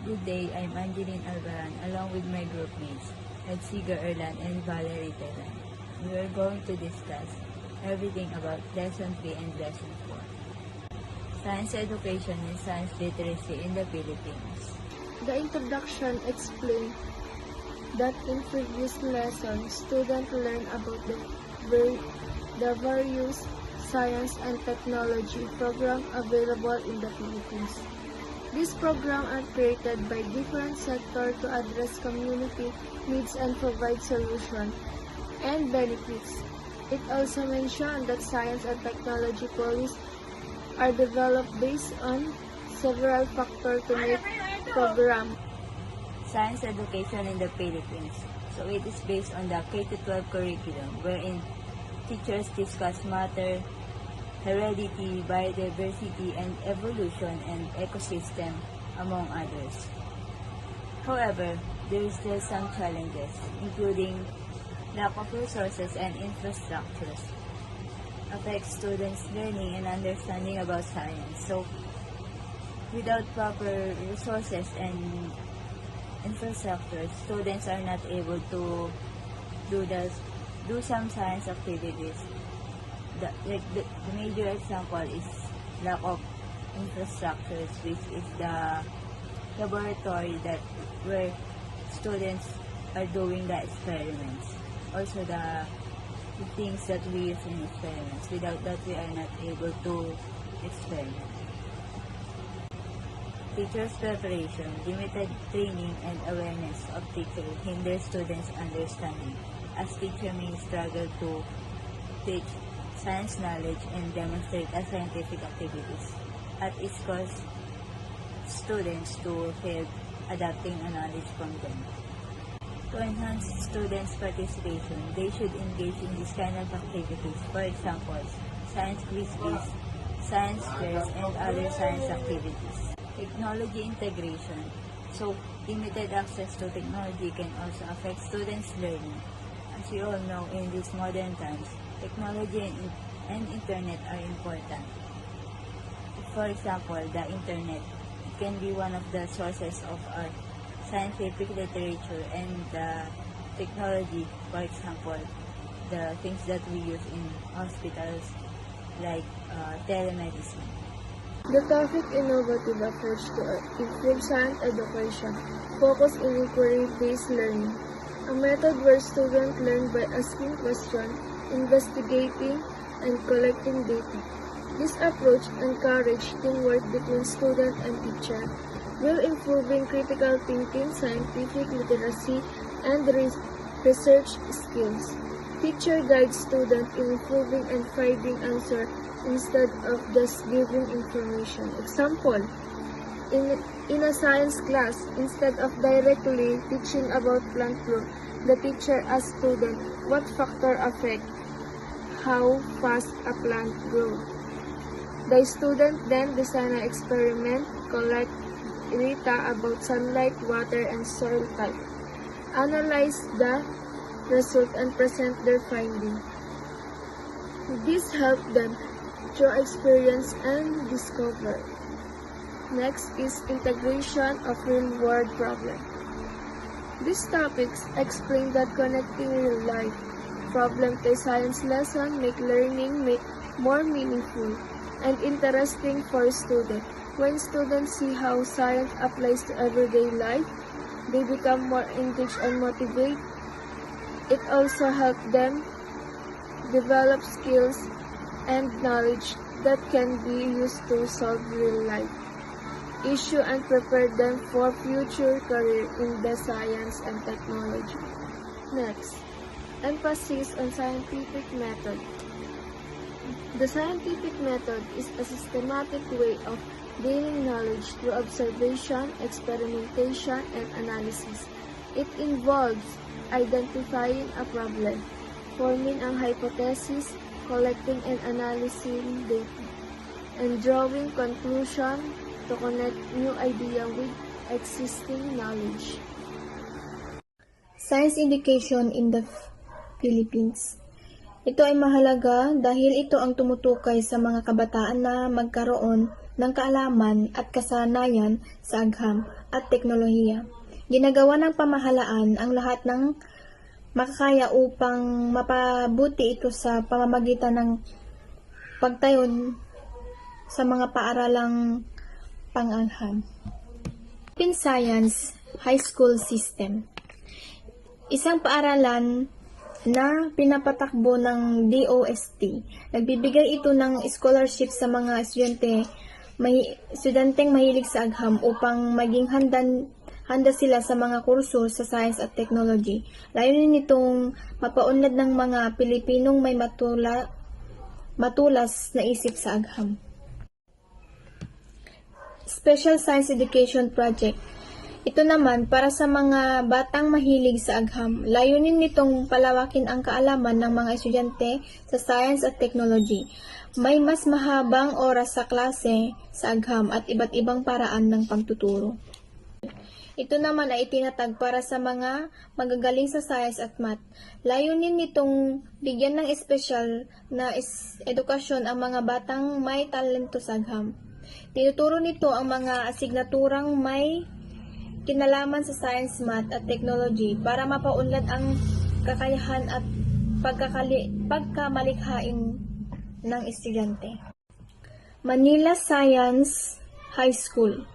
Good day, I'm Angeline Albaran along with my group mates, Edsiga Erlan and Valerie Telan. We are going to discuss everything about Lesson 3 and Lesson 4. Science education and science literacy in the Philippines. The introduction explained that in previous lessons, students learn about the various science and technology programs available in the Philippines. These programs are created by different sectors to address community needs and provide solutions and benefits. It also mentioned that science and technology policies are developed based on several factors to make program. Science education in the Philippines. So it is based on the K-12 curriculum wherein teachers discuss matter, heredity, biodiversity, and evolution and ecosystem, among others. However, there is still some challenges, including lack of resources and infrastructures, affects students' learning and understanding about science. So, without proper resources and infrastructure, students are not able to do some science activities. The major example is lack of infrastructures, which is the laboratory where students are doing the experiments. Also the things that we use in experiments. Without that, we are not able to experiment. Teachers' preparation, limited training and awareness of teachers hinder students' understanding, as teacher may struggle to teach science knowledge and demonstrate scientific activities, at it causes students to fail adapting a knowledge from them. To enhance students' participation, they should engage in this kind of activities. For example, science quizzes, science fairs, and other science activities. Technology integration. So, limited access to technology can also affect students' learning. As we all know, in these modern times, technology and internet are important. For example, the internet can be one of the sources of our scientific literature and the technology. For example, the things that we use in hospitals like telemedicine. The topic innovative approach to improve science education focus in inquiry-based learning, a method where students learn by asking questions, investigating, and collecting data. This approach encourages teamwork between student and teacher, while improving critical thinking, scientific literacy, and research skills. Teacher guides students in improving and finding answers instead of just giving information. Example, in a science class, instead of directly teaching about plant growth, the teacher asks students what factor affect how fast a plant grows. The student then design an experiment, collect data about sunlight, water, and soil type, analyze the result, and present their finding. This helps them through experience and discovery. Next is integration of real-world problems. These topics explain that connecting real-life problem to science lesson make learning more meaningful and interesting for students. When students see how science applies to everyday life, they become more engaged and motivated. It also helps them develop skills and knowledge that can be used to solve real-life issues and prepare them for future career in the science and technology. Next, emphasis on scientific method. The scientific method is a systematic way of gaining knowledge through observation, experimentation, and analysis. It involves identifying a problem, forming a hypothesis, collecting and analyzing data, and drawing conclusions to connect new ideas with existing knowledge. Science education in the Philippines. Ito ay mahalaga dahil ito ang tumutukoy sa mga kabataan na magkaroon ng kaalaman at kasanayan sa agham at teknolohiya. Ginagawa ng pamahalaan ang lahat ng makakaya upang mapabuti ito sa pamamagitan ng pagtayon sa mga paaralang pang-agham. Philippine Science High School System. Isang paaralan na pinapatakbo ng DOST. Nagbibigay ito ng scholarship sa mga estudyanteng mahilig sa agham upang maging handa sila sa mga kurso sa science at technology. Layunin nitong mapaunlad ng mga Pilipinong may matulas na isip sa agham. Special Science Education Project. Ito naman para sa mga batang mahilig sa agham. Layunin nitong palawakin ang kaalaman ng mga estudyante sa science at technology. May mas mahabang oras sa klase sa agham at iba't ibang paraan ng pagtuturo. Ito naman ay itinatag para sa mga magagaling sa science at math. Layunin nitong bigyan ng espesyal na edukasyon ang mga batang may talento sa agham. Tinuturo nito ang mga asignaturang may kinalaman sa science, math at technology para mapaunlad ang kakayahan at pagkamalikhain ng estudyante. Manila Science High School.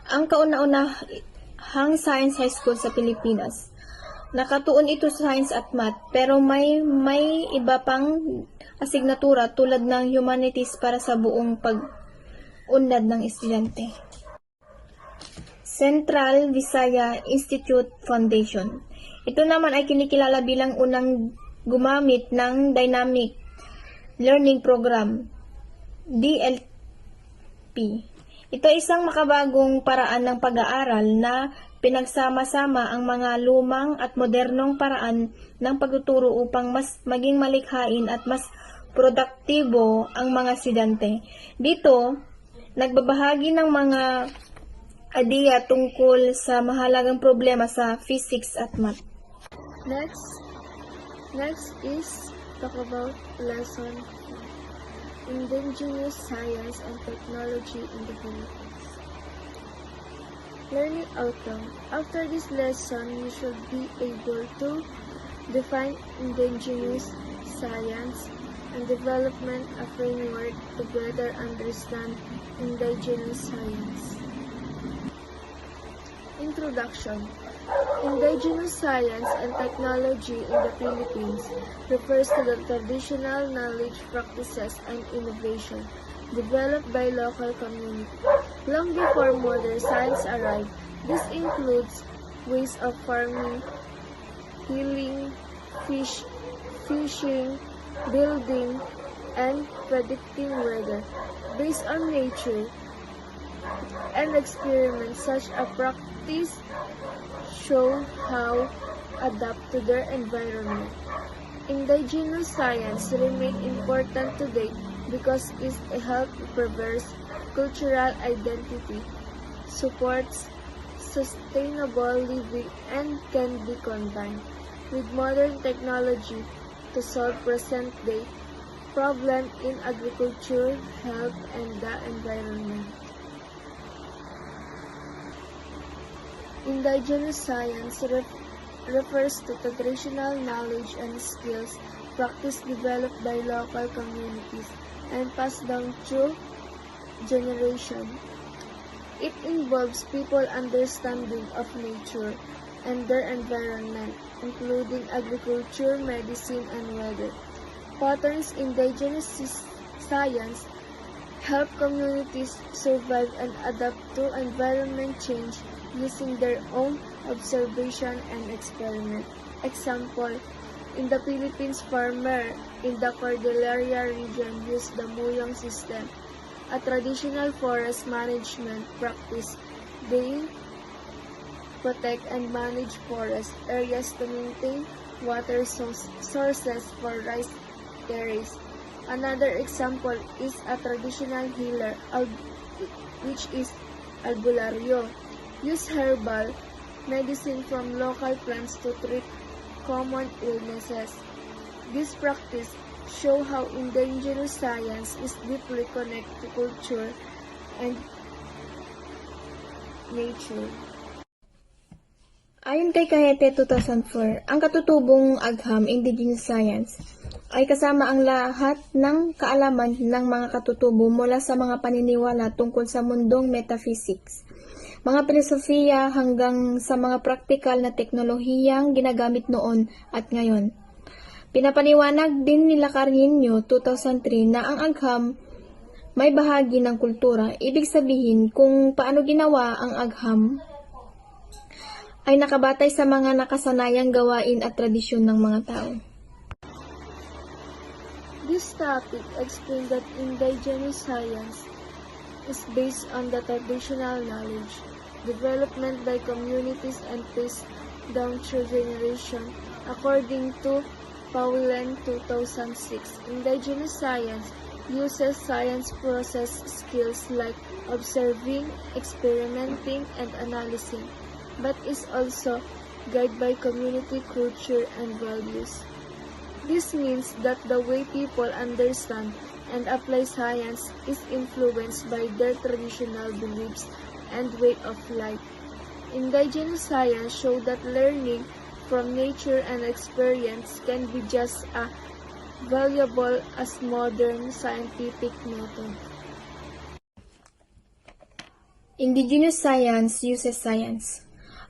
Ang kauna-unahang science high school sa Pilipinas. Nakatuon ito sa science at math pero may iba pang asignatura tulad ng humanities para sa buong pag-unlad ng estudyante. Central Visaya Institute Foundation. Ito naman ay kinikilala bilang unang gumamit ng Dynamic Learning Program, DLP. Ito ay isang makabagong paraan ng pag-aaral na pinagsama-sama ang mga lumang at modernong paraan ng pagtuturo upang mas maging malikhain at mas produktibo ang mga estudyante. Dito, nagbabahagi ng mga ideya tungkol sa mahalagang problema sa physics at math. Next is talk about lesson Indigenous Science and Technology in the Philippines. Learning outcome. After this lesson, you should be able to define indigenous science and development a framework to better understand indigenous science. Introduction. Indigenous science and technology in the Philippines refers to the traditional knowledge, practices, and innovation developed by local community. Long before modern science arrived, this includes ways of farming, healing, fishing, building, and predicting weather based on nature and experiments. Such a practice show how adapt to their environment. Indigenous science remain important today because it helps preserve cultural identity, supports sustainable living, and can be combined with modern technology to solve present-day problems in agriculture, health, and the environment. Indigenous science refers to traditional knowledge and skills practice developed by local communities and passed down through generation. It involves people understanding of nature and their environment, including agriculture, medicine, and weather. Patterns indigenous science help communities survive and adapt to environment change using their own observation and experiment. Example, in the Philippines, farmer in the Cordillera region use the Muyong system, a traditional forest management practice. They protect and manage forest areas to maintain water sources for rice terrace. Another example is a traditional healer, which is albularyo. Use herbal medicine from local plants to treat common illnesses. This practice shows how indigenous science is deeply connected to culture and nature. Ayon kay Cayete 2004, ang katutubong agham indigenous science ay kasama ang lahat ng kaalaman ng mga katutubo mula sa mga paniniwala tungkol sa mundong metaphysics, mga filosofiya hanggang sa mga praktikal na teknolohiyang ginagamit noon at ngayon. Pinapaliwanag din nila Carreño 2003 na ang agham may bahagi ng kultura, ibig sabihin kung paano ginawa ang agham ay nakabatay sa mga nakasanayang gawain at tradisyon ng mga tao. This topic explains that indigenous science is based on the traditional knowledge, development by communities and passed down through generation. According to Paulen 2006, indigenous science uses science process skills like observing, experimenting, and analyzing, but is also guided by community culture and values. This means that the way people understand and apply science is influenced by their traditional beliefs and way of life. Indigenous science shows that learning from nature and experience can be just as valuable as modern scientific method. Indigenous science uses science.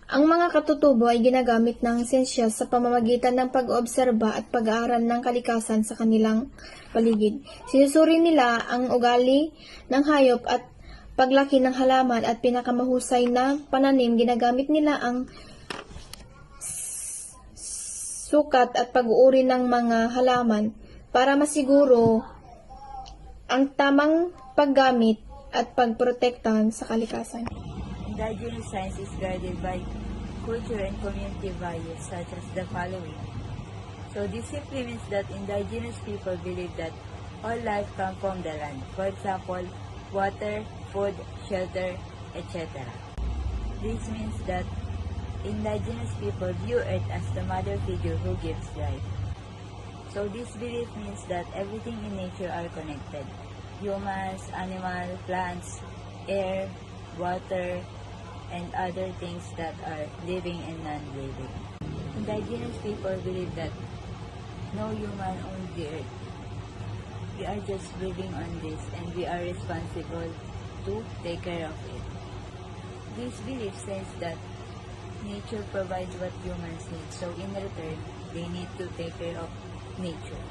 Ang mga katutubo ay ginagamit ng siyensya sa pamamagitan ng pag-oobserba at pag-aaral ng kalikasan sa kanilang paligid. Sinusuri nila ang ugali ng hayop at paglaki ng halaman at pinakamahusay na pananim. Ginagamit nila ang sukat at pag-uuri ng mga halaman para masiguro ang tamang paggamit at pagprotektahan sa kalikasan. Indigenous science is guided by culture and community values such as the following. So this simply means that indigenous people believe that all life comes from the land. For example, water, food, shelter, etc. This means that indigenous people view Earth as the mother figure who gives life. So this belief means that everything in nature are connected. Humans, animals, plants, air, water, and other things that are living and non-living. Indigenous people believe that no human owns the earth. We are just living on this and we are responsible to take care of it. This belief says that nature provides what humans need, so in return, they need to take care of nature.